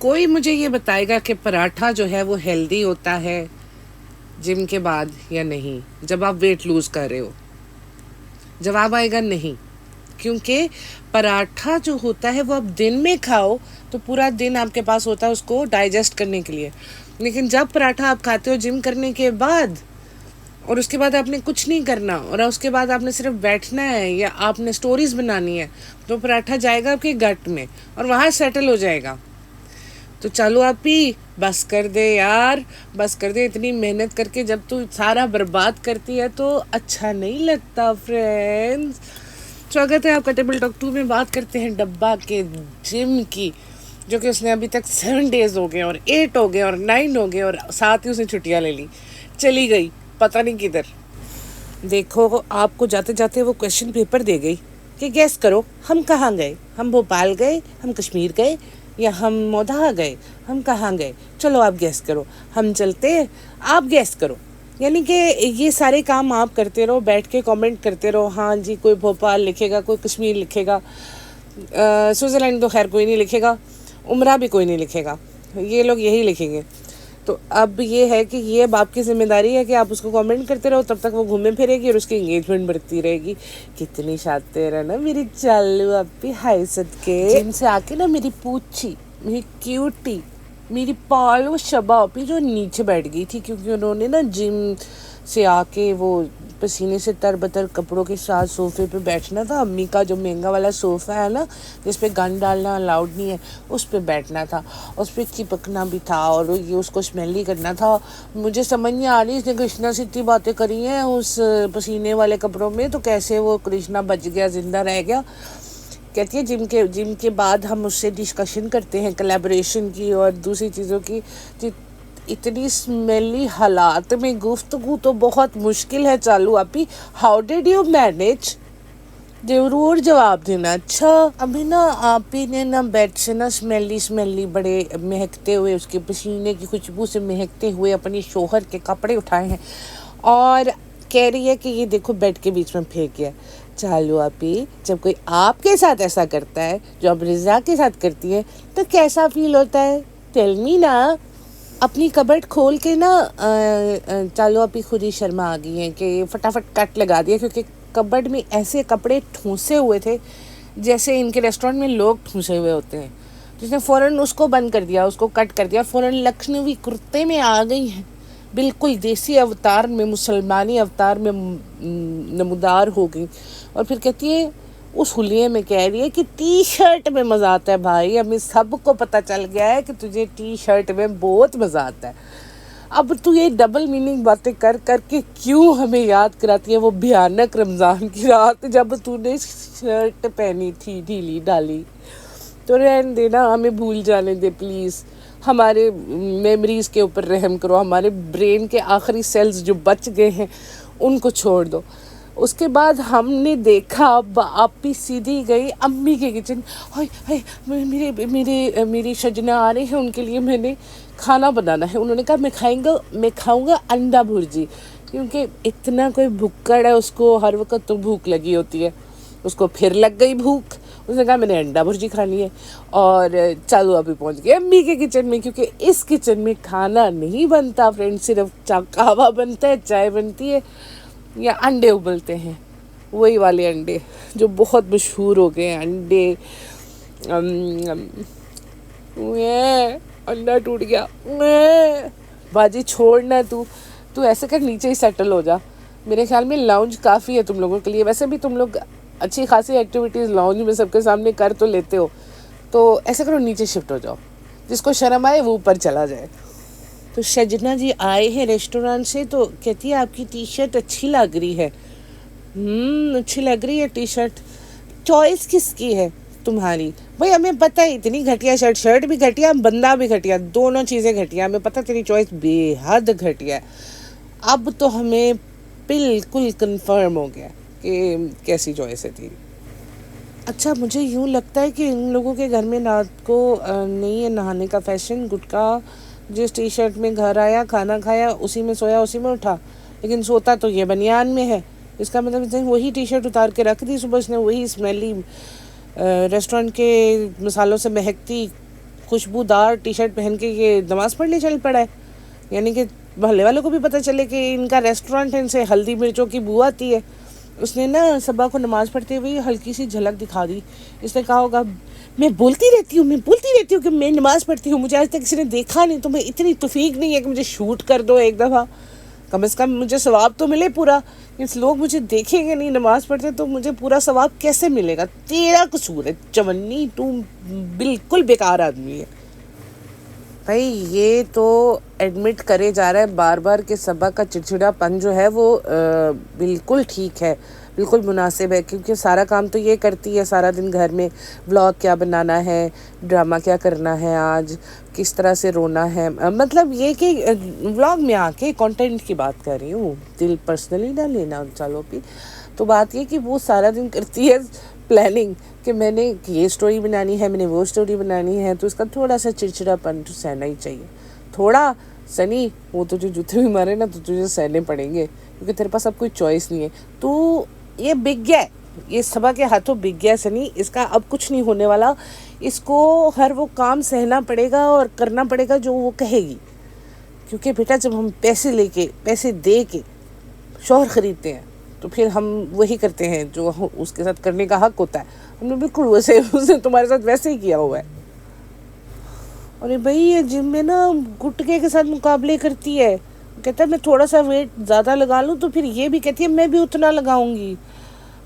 کوئی مجھے یہ بتائے گا کہ پراٹھا جو ہے وہ ہیلدی ہوتا ہے جم کے بعد یا نہیں، جب آپ ویٹ لوز کر رہے ہو؟ جواب آئے گا نہیں، کیونکہ پراٹھا جو ہوتا ہے وہ آپ دن میں کھاؤ تو پورا دن آپ کے پاس ہوتا ہے اس کو ڈائجسٹ کرنے کے لیے، لیکن جب پراٹھا آپ کھاتے ہو جم کرنے کے بعد اور اس کے بعد آپ نے کچھ نہیں کرنا اور اس کے بعد آپ نے صرف بیٹھنا ہے یا آپ نے سٹوریز بنانی ہے، تو پراٹھا جائے گا آپ کے گٹ میں اور وہاں سیٹل ہو جائے گا۔ تو چلو آپ ہی بس کر دے یار، بس کر دے، اتنی محنت کر کے جب تو سارا برباد کرتی ہے تو اچھا نہیں لگتا فرینڈز۔ سواگت ہے آپ کا ٹیبل ٹاک 2 میں، بات کرتے ہیں ڈبہ کے جم کی، جو کہ اس نے ابھی تک 7 days ہو گئے اور 8 ہو گئے اور 9 ہو گئے اور ساتھ ہی اس نے چھٹیاں لے لی، چلی گئی پتہ نہیں کدھر۔ دیکھو آپ کو جاتے جاتے وہ کویشچن پیپر دے گئی کہ گیس کرو ہم کہاں گئے، ہم بھوپال گئے، ہم کشمیر گئے یا ہم مودھا گئے، ہم کہاں گئے، چلو آپ گیس کرو، ہم چلتے ہیں آپ گیس کرو۔ یعنی کہ یہ سارے کام آپ کرتے رہو، بیٹھ کے کامنٹ کرتے رہو، ہاں جی کوئی بھوپال لکھے گا، کوئی کشمیر لکھے گا، سوئٹزرلینڈ تو خیر کوئی نہیں لکھے گا، عمرہ بھی کوئی نہیں لکھے گا، یہ لوگ یہی لکھیں گے۔ تو اب یہ ہے کہ یہ اب آپ کی ذمہ داری ہے کہ آپ اس کو کامنٹ کرتے رہو، تب تک وہ گھومے پھرے گی اور اس کی انگیجمنٹ بڑھتی رہے گی۔ کتنی شاطر ہے نا میری چالو اپی، ہائی صدقے جم سے آ کے نا میری پوچھی، میری کیوٹی، میری پالو شبا اپی جو نیچے بیٹھ گئی تھی، کیونکہ انہوں نے نا جم سے آ کے وہ پسینے سے تر بتر کپڑوں کے ساتھ صوفے پہ بیٹھنا تھا، امی کا جو مہنگا والا صوفہ ہے نا جس پہ گن ڈالنا الاؤڈ نہیں ہے، اس پہ بیٹھنا تھا، اس پہ چپکنا بھی تھا اور یہ اس کو اسمیلی کرنا تھا۔ مجھے سمجھ نہیں آ رہی اس نے کرشنا سے اتنی باتیں کری ہیں اس پسینے والے کپڑوں میں، تو کیسے وہ کرشنا بچ گیا، زندہ رہ گیا۔ کہتی ہے جم کے بعد ہم اس سے ڈسکشن کرتے ہیں کولیبریشن کی اور دوسری چیزوں کی۔ اتنی اسمیلی حالات میں گفتگو تو بہت مشکل ہے چالو اپی، ہاؤ ڈیڈ یو مینیج؟ ضرور جواب دینا۔ اچھا ابھی نا آپ ہی نے نا بیڈ سے نا اسمیلی بڑے مہکتے ہوئے، اس کے پسینے کی خوشبو سے مہکتے ہوئے اپنی شوہر کے کپڑے اٹھائے ہیں اور کہہ رہی ہے کہ یہ دیکھو بیڈ کے بیچ میں پھینک گیا۔ چالو اپی جب کوئی آپ کے ساتھ ایسا کرتا ہے جو اب رضا کے ساتھ کرتی ہے تو کیسا فیل ہوتا ہے؟ ٹیل می نا۔ اپنی کبڈ کھول کے نا چالو اپی خود ہی شرما آ گئی ہیں کہ فٹافٹ کٹ لگا دیا، کیونکہ کبڈ میں ایسے کپڑے ٹھونسے ہوئے تھے جیسے ان کے ریسٹورنٹ میں لوگ ٹھونسے ہوئے ہوتے ہیں۔ جس نے فوراً اس کو بند کر دیا، اس کو کٹ کر دیا، فوراً لکھنوی کرتے میں آ گئی ہیں، بالکل دیسی اوتار میں، مسلمانی اوتار میں نمودار ہو گئی، اور پھر کہتی ہے اس حلیے میں کہہ رہی ہے کہ ٹی شرٹ میں مزہ آتا ہے بھائی، ہمیں سب کو پتہ چل گیا ہے کہ تجھے ٹی شرٹ میں بہت مزہ آتا ہے۔ اب تو یہ ڈبل میننگ باتیں کر کر کے کیوں ہمیں یاد کراتی ہے وہ بھیانک رمضان کی رات جب تو نے شرٹ پہنی تھی ڈھیلی ڈالی؟ تو رہن دینا، ہمیں بھول جانے دے پلیز، ہمارے میموریز کے اوپر رحم کرو، ہمارے برین کے آخری سیلز جو بچ گئے ہیں ان کو چھوڑ دو۔ اس کے بعد ہم نے دیکھا آپ بھی سیدھی گئی امی کے کچن، میری شجنا آ رہے ہیں، ان کے لیے میں نے کھانا بنانا ہے۔ انہوں نے کہا میں کھاؤں گا انڈا بھرجی، کیونکہ اتنا کوئی بھکڑ ہے اس کو ہر وقت تو بھوک لگی ہوتی ہے، اس کو پھر لگ گئی بھوک، اس نے کہا میں نے انڈا بھرجی کھانی ہے، اور چلو ابھی پہنچ گئے امی کے کچن میں، کیونکہ اس کچن میں کھانا نہیں بنتا فرینڈ، صرف قہوہ بنتا ہے، چائے بنتی ہے یا انڈے ابلتے ہیں، وہی والے انڈے جو بہت مشہور ہو گئے ہیں، انڈے انڈا ٹوٹ گیا باجی چھوڑنا، تو ایسے کر نیچے ہی سیٹل ہو جا، میرے خیال میں لاؤنج کافی ہے تم لوگوں کے لیے، ویسے بھی تم لوگ اچھی خاصی ایکٹیویٹیز لاؤنج میں سب کے سامنے کر تو لیتے ہو، تو ایسا کرو نیچے شفٹ ہو جاؤ، جس کو شرم آئے وہ اوپر چلا جائے۔ تو شجنا جی آئے ہیں ریسٹورینٹ سے، تو کہتی ہے آپ کی ٹی شرٹ اچھی لگ رہی ہے۔ اچھی لگ رہی ہے ٹی شرٹ، چوائس کس کی ہے تمہاری؟ بھائی ہمیں پتہ ہے اتنی گھٹیا شرٹ بھی گھٹیا، بندہ بھی گھٹیا، دونوں چیزیں گھٹیا، ہمیں پتہ تیری چوائس بے حد گھٹیا ہے۔ اب تو ہمیں بالکل کنفرم ہو گیا کہ کیسی چوائس ہے تیری۔ اچھا مجھے یوں لگتا ہے کہ ان لوگوں کے گھر میں رات کو نہیں ہے نہانے کا فیشن، گٹکا جس ٹی شرٹ میں گھر آیا، کھانا کھایا، اسی میں سویا، اسی میں اٹھا، لیکن سوتا تو یہ بنیان میں ہے، اس کا مطلب وہی ٹی شرٹ اتار کے رکھ دی صبح، اس نے وہی اسمیلی ریسٹورنٹ کے مسالوں سے مہکتی خوشبودار ٹی شرٹ پہن کے یہ نماز پڑھنے چل پڑا ہے. یعنی کہ محلے والوں کو بھی پتہ چلے کہ ان کا ریسٹورینٹ ہے, ان سے ہلدی مرچوں کی بو آتی ہے. اس نے نا صبا کو نماز پڑھتے ہوئے ہلکی سی جھلک دکھا دی. اس نے کہا ہوگا میں بولتی رہتی ہوں کہ میں نماز پڑھتی ہوں, مجھے آج تک کسی نے دیکھا نہیں, تو میں اتنی توفیق نہیں ہے کہ مجھے شوٹ کر دو ایک دفعہ, کم از کم مجھے ثواب تو ملے پورا. اس لوگ مجھے دیکھیں گے نہیں نماز پڑھتے تو مجھے پورا ثواب کیسے ملے گا؟ تیرا قصور ہے چمنی, تو بالکل بیکار آدمی ہے. بھائی یہ تو ایڈمٹ کرے جا رہا ہے بار بار کہ صبا کا چڑچڑا پن جو ہے وہ بالکل ٹھیک ہے, بالکل مناسب ہے, کیونکہ سارا کام تو یہ کرتی ہے سارا دن گھر میں. ولاگ کیا بنانا ہے, ڈرامہ کیا کرنا ہے, آج کس طرح سے رونا ہے, مطلب یہ کہ ولاگ میں آ کے کانٹینٹ کی بات کر رہی ہوں, دل پرسنلی نہ لینا. چلو بھی تو بات یہ کہ وہ سارا دن کرتی ہے پلاننگ کہ میں نے یہ سٹوری بنانی ہے, میں نے وہ سٹوری بنانی ہے, تو اس کا تھوڑا سا چڑچڑا پن تو سہنا ہی چاہیے. تھوڑا سنی, وہ تو جو جوتے بھی مارے نا تو تجھے سہنے پڑیں گے, کیونکہ تیرے پاس اب کوئی چوائس نہیں ہے. تو یہ بک گیا, یہ صبا کے ہاتھوں بک گیا سنی, اس کا اب کچھ نہیں ہونے والا. اس کو ہر وہ کام سہنا پڑے گا اور کرنا پڑے گا جو وہ کہے گی. کیونکہ بیٹا جب ہم پیسے دے کے شوہر خریدتے ہیں تو پھر ہم وہی کرتے ہیں جو اس کے ساتھ کرنے کا حق ہوتا ہے. ہم نے بالکل ویسے اس نے تمہارے ساتھ ویسے ہی کیا ہوا ہے. اور بھائی یہ جم میں نا گٹکے کے ساتھ مقابلے کرتی ہے, کہتا ہے میں تھوڑا سا ویٹ زیادہ لگا لوں تو پھر یہ بھی کہتی ہے میں بھی اتنا لگاؤں گی.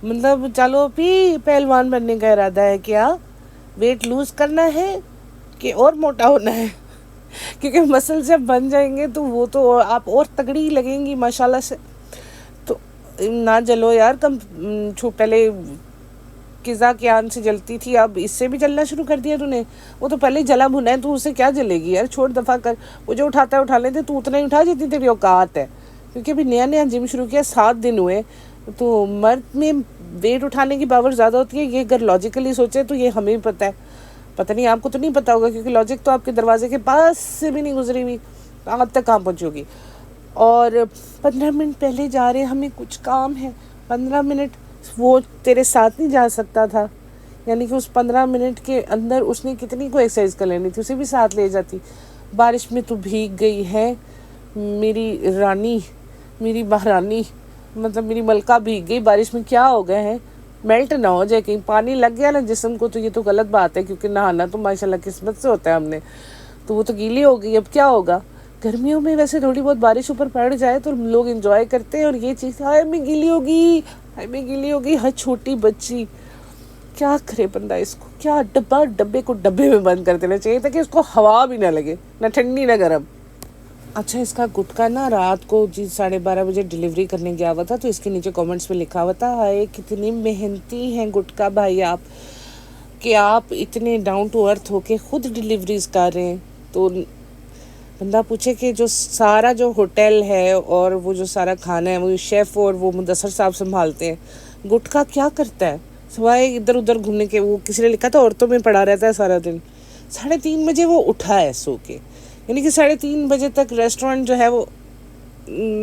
مطلب چلو بھی پہلوان بننے کا ارادہ ہے کیا؟ ویٹ لوز کرنا ہے کہ اور موٹا ہونا ہے؟ کیونکہ مسل جب بن جائیں گے تو وہ تو آپ اور تگڑی لگیں گی ماشاءاللہ سے. تو نہ جلو یار, کم پہلے قزا کے آن سے جلتی تھی, اب اس سے بھی جلنا شروع کر دیا تو نے. وہ تو پہلے ہی جلا بھنا ہے, تو اسے کیا جلے گی یار, چھوڑ دفعہ کر. وہ جو اٹھاتا ہے اٹھا لیتے, تو اتنا ہی اٹھا جتنی تیری اوقات ہے. کیونکہ ابھی نیا جم شروع کیا, 7 دن ہوئے, تو مرد میں ویٹ اٹھانے کی پاور زیادہ ہوتی ہے. یہ اگر لاجیکلی سوچے تو یہ ہمیں بھی پتہ ہے, پتہ نہیں آپ کو تو نہیں پتہ ہوگا, کیونکہ لاجک تو آپ کے دروازے کے پاس سے بھی نہیں گزری ہوئی, آپ تک کہاں پہنچی ہوگی. اور 15 منٹ پہلے جا رہے, ہمیں کچھ کام ہے. 15 منٹ وہ تیرے ساتھ نہیں جا سکتا تھا, یعنی کہ اس 15 منٹ کے اندر اس نے کتنی کو ایکسرسائز کر لینی تھی, اسے بھی ساتھ لے جاتی. بارش میں تو بھیگ گئی ہے میری رانی, میری مہارانی, مطلب میری ملکہ بھیگ گئی بارش میں. کیا ہو گئے ہیں, میلٹ نہ ہو جائے, کہیں پانی لگ گیا نا جسم کو تو یہ تو غلط بات ہے, کیونکہ نہانا تو ماشاءاللہ قسمت سے ہوتا ہے ہم نے. تو وہ تو گیلی ہو گئی, اب کیا ہوگا. گرمیوں میں ویسے تھوڑی بہت بارش اوپر پڑ جائے تو لوگ انجوائے کرتے ہیں, اور یہ چیز ہائے میں گیلی ہوگی, ہائے چھوٹی بچی. کیا کرے بندہ, اس کو کیا ڈبے کو ڈبے میں بند کر دینا چاہیے تھا کہ اس کو ہوا بھی نہ لگے, نہ ٹھنڈی نہ گرم. اچھا اس کا گٹکا نا رات کو 12:30 بجے ڈیلیوری کرنے گیا ہوا تھا, تو اس کے نیچے کامنٹس میں لکھا ہوا تھا ہائے کتنی محنتی ہیں گٹکا بھائی آپ, کہ آپ اتنے ڈاؤن ٹو ارتھ ہو کے خود ڈیلیوریز کر رہے ہیں. تو بندہ پوچھے کہ جو سارا جو ہوٹل ہے اور وہ جو سارا کھانا ہے وہ شیف اور وہ مدثر صاحب سنبھالتے ہیں, گٹکا کیا کرتا ہے سوائے ادھر ادھر گھومنے کے؟ وہ کسی نے لکھا تھا عورتوں میں پڑا رہتا ہے سارا دن. 3:30 بجے وہ اٹھا ہے سو کے, یعنی کہ 3:30 بجے تک ریسٹورینٹ جو ہے وہ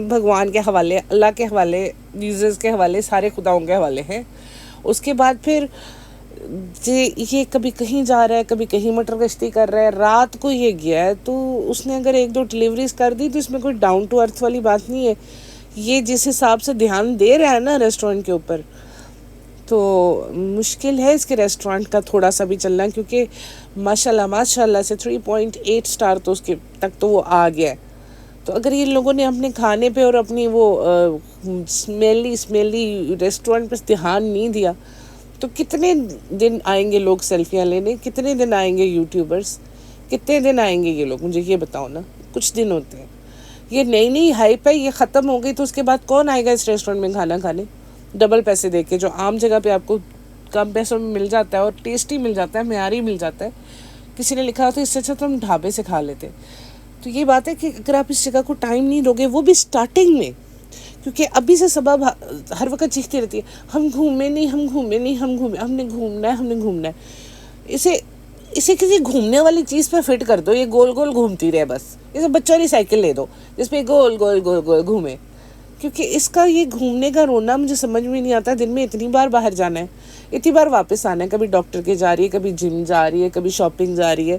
بھگوان کے حوالے, اللہ کے حوالے, جیزس کے حوالے, سارے خداؤں کے حوالے ہیں. اس کے بعد پھر یہ کبھی کہیں جا رہا ہے, کبھی کہیں مٹر گشتی کر رہا ہے. رات کو یہ گیا ہے, تو اس نے اگر 1-2 ڈیلیوریز کر دی تو اس میں کوئی ڈاؤن ٹو ارتھ والی بات نہیں ہے. یہ جس حساب سے دھیان دے رہا ہے نا ریسٹورینٹ کے اوپر, تو مشکل ہے اس کے ریسٹورینٹ کا تھوڑا سا بھی چلنا, کیونکہ ماشاءاللہ سے 3.8 سٹار تو اس کے تک تو وہ آ گیا ہے. تو اگر یہ لوگوں نے اپنے کھانے پہ اور اپنی وہ سمیلی ریسٹورینٹ پہ دھیان نہیں دیا تو کتنے دن آئیں گے لوگ سیلفیاں لینے, کتنے دن آئیں گے یوٹیوبرز, کتنے دن آئیں گے یہ لوگ, مجھے یہ بتاؤ نا. کچھ دن ہوتے ہیں, یہ نئی ہائپ ہے, یہ ختم ہو گئی تو اس کے بعد کون آئے گا اس ریسٹورینٹ میں کھانا کھانے ڈبل پیسے دے کے, جو عام جگہ پہ آپ کو کم پیسوں میں مل جاتا ہے اور ٹیسٹی مل جاتا ہے, معیاری مل جاتا ہے. کسی نے لکھا ہوتا ہے اس سے اچھا تو ہم ڈھابے سے کھا لیتے. تو یہ بات ہے کہ اگر آپ اس جگہ کو ٹائم نہیں دو گے, وہ بھی سٹارٹنگ میں, کیونکہ ابھی سے سبب ہر وقت چیختی رہتی ہے ہم گھومے نہیں, ہم نے گھومنا ہے. اسے کسی گھومنے والی چیز پہ فٹ کر دو, یہ گول گول گھومتی رہے بس. اسے بچوں والی سائیکل لے دو جس پہ گول گول گول گول گھومے, کیونکہ اس کا یہ گھومنے کا رونا مجھے سمجھ میں نہیں آتا. دن میں اتنی بار باہر جانا ہے, اتنی بار واپس آنا ہے, کبھی ڈاکٹر کے جا رہی ہے, کبھی جم جا رہی ہے, کبھی شاپنگ جا رہی ہے.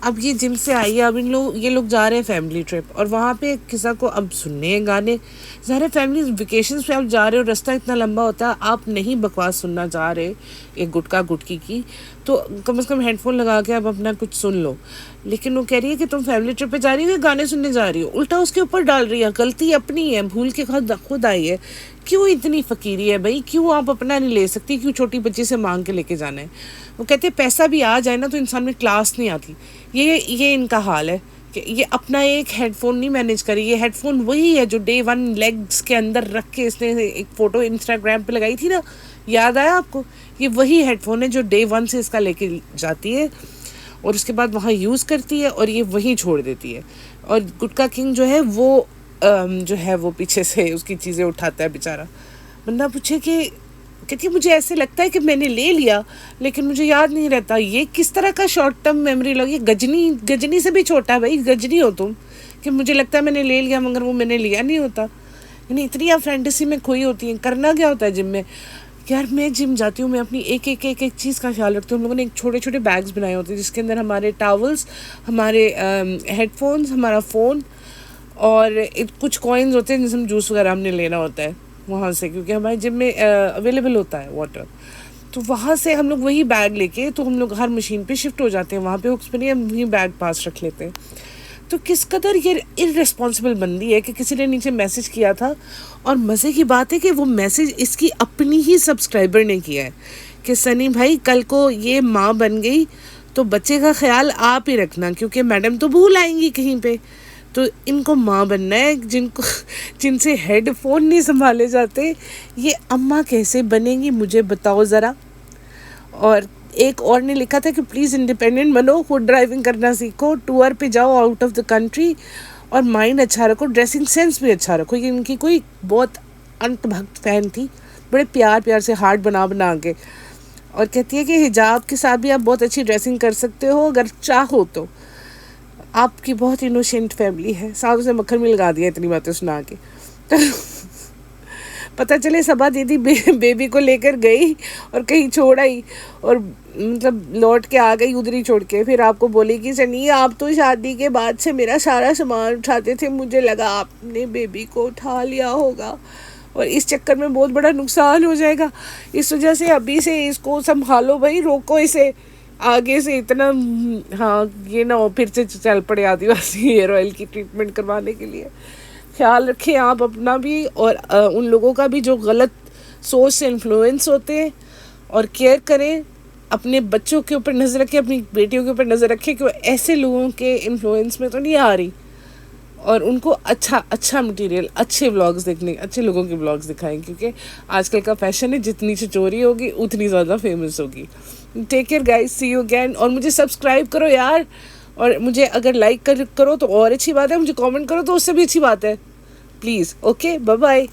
اب یہ جم سے آئی ہے، اب یہ لوگ جا رہے ہیں فیملی ٹرپ، اور وہاں پہ کسی کو اب سننے ہیں گانے. ظاہر فیملی ویکیشنز پہ آپ جا رہے ہو، راستہ اتنا لمبا ہوتا ہے، آپ نہیں بکواس سننا چاہ رہے ایک گٹکا گٹکی کی، تو کم از کم ہیڈ فون لگا کے آپ اپنا کچھ سن لو. لیکن وہ کہہ رہی ہے کہ تم فیملی ٹرپ پہ جا رہی ہو یا گانے سننے جا رہی ہو، الٹا اس کے اوپر ڈال رہی ہے. غلطی اپنی ہے، بھول کے خود آئی ہے. کیوں اتنی فقیری ہے بھائی؟ کیوں آپ اپنا نہیں لے سکتی؟ کیوں چھوٹی بچی سے مانگ کے لے کے جانا ہے؟ وہ کہتے ہیں پیسہ بھی آ جائے نا تو انسان میں کلاس نہیں آتی. یہ ان کا حال ہے کہ یہ اپنا ایک ہیڈ فون نہیں مینیج کری. یہ ہیڈ فون وہی ہے جو ڈے ون لیگس کے اندر رکھ کے اس نے ایک فوٹو انسٹاگرام پہ لگائی تھی نا، یاد آیا آپ کو؟ یہ وہی ہیڈ فون ہے جو ڈے ون سے اس کا لے کے جاتی ہے اور اس کے بعد وہاں یوز کرتی ہے اور یہ وہیں چھوڑ دیتی ہے. اور گٹکا کنگ جو ہے وہ جو ہے وہ پیچھے سے اس کی چیزیں اٹھاتا ہے بیچارہ. بندہ پوچھے کہ کہتی ہے مجھے ایسے لگتا ہے کہ میں نے لے لیا لیکن مجھے یاد نہیں رہتا. یہ کس طرح کا شارٹ ٹرم میموری لگی؟ گجنی سے بھی چھوٹا ہے بھائی، گجنی ہو تم کہ مجھے لگتا ہے میں نے لے لیا مگر وہ میں نے لیا نہیں ہوتا. یعنی اتنی آپ فینٹیسی میں کھوئی ہوتی ہیں. کرنا کیا ہوتا ہے جم میں؟ یار میں جم جاتی ہوں، میں اپنی ایک چیز کا خیال رکھتی ہوں. ہم لوگوں نے ایک چھوٹے چھوٹے بیگس بنائے ہوتے ہیں جس کے اندر ہمارے ٹاولس، ہمارے ہیڈ فونس، ہمارا فون اور کچھ کوائنز ہوتے ہیں جیسے ہم جوس وغیرہ ہم نے لینا ہوتا ہے وہاں سے، کیونکہ ہمارے جم میں اویلیبل ہوتا ہے واٹر. تو وہاں سے ہم لوگ وہی بیگ لے کے تو ہم لوگ ہر مشین پہ شفٹ ہو جاتے ہیں. وہاں پہ ہکس پہ نہیں، ہم وہی بیگ پاس رکھ لیتے ہیں. تو کس قدر یہ ارریسپانسبل بندی ہے کہ کسی نے نیچے میسج کیا تھا، اور مزے کی بات ہے کہ وہ میسج اس کی اپنی ہی سبسکرائبر نے کیا ہے کہ سنی بھائی کل کو یہ ماں بن گئی تو بچے کا خیال آپ ہی رکھنا، کیونکہ میڈم تو بھول آئیں گی کہیں پہ، تو ان کو ماں بننا ہے جن سے ہیڈ فون نہیں سنبھالے جاتے. یہ اماں کیسے بنیں گی مجھے بتاؤ ذرا. اور ایک اور نے لکھا تھا کہ پلیز انڈیپینڈنٹ بنو، خود ڈرائیونگ کرنا سیکھو، ٹور پہ جاؤ آؤٹ آف دا کنٹری، اور مائنڈ اچھا رکھو، ڈریسنگ سینس بھی اچھا رکھو. یہ ان کی کوئی بہت انت بھکت فین تھی، بڑے پیار سے ہارٹ بنا کے. اور کہتی ہے کہ حجاب کے ساتھ بھی آپ بہت اچھی ڈریسنگ کر سکتے ہو اگر چاہو تو. آپ کی بہت انوسینٹ فیملی ہے. ساتھ اسے مکھن میں لگا دیا اتنی باتیں سنا کے. پتہ چلے صبا دیدی بیبی کو لے کر گئی اور کہیں چھوڑ آئی، اور مطلب لوٹ کے آ گئی ادھر ہی چھوڑ کے، پھر آپ کو بولے کہ سنی آپ تو شادی کے بعد سے میرا سارا سامان اٹھاتے تھے، مجھے لگا آپ نے بیبی کو اٹھا لیا ہوگا اور اس چکر میں بہت بڑا نقصان ہو جائے گا. اس وجہ سے ابھی سے اس کو سنبھالو بھائی، روکو اسے آگے سے اتنا. ہاں یہ نہ ہو پھر سے چل پڑے آدیواسی ہیئر آئل کی ٹریٹمنٹ کروانے کے لیے. خیال رکھیں آپ اپنا بھی اور ان لوگوں کا بھی جو غلط سوچ سے انفلوئنس ہوتے ہیں، اور کیئر کریں. اپنے بچوں کے اوپر نظر رکھیں، اپنی بیٹیوں کے اوپر نظر رکھیں کہ وہ ایسے لوگوں کے انفلوئنس میں تو نہیں آ رہی، اور ان کو اچھا مٹیریل، اچھے ولاگز دیکھنے، اچھے لوگوں کے ولاگز دکھائیں، کیونکہ آج کل کا فیشن ہے جتنی چوری ہوگی اتنی زیادہ فیمس ہوگی. Take care guys, see you again. اور مجھے سبسکرائب کرو یار، اور مجھے اگر لائک کرو تو اور اچھی بات ہے، مجھے کامنٹ کرو تو اس سے بھی اچھی بات ہے. Please okay, bye bye.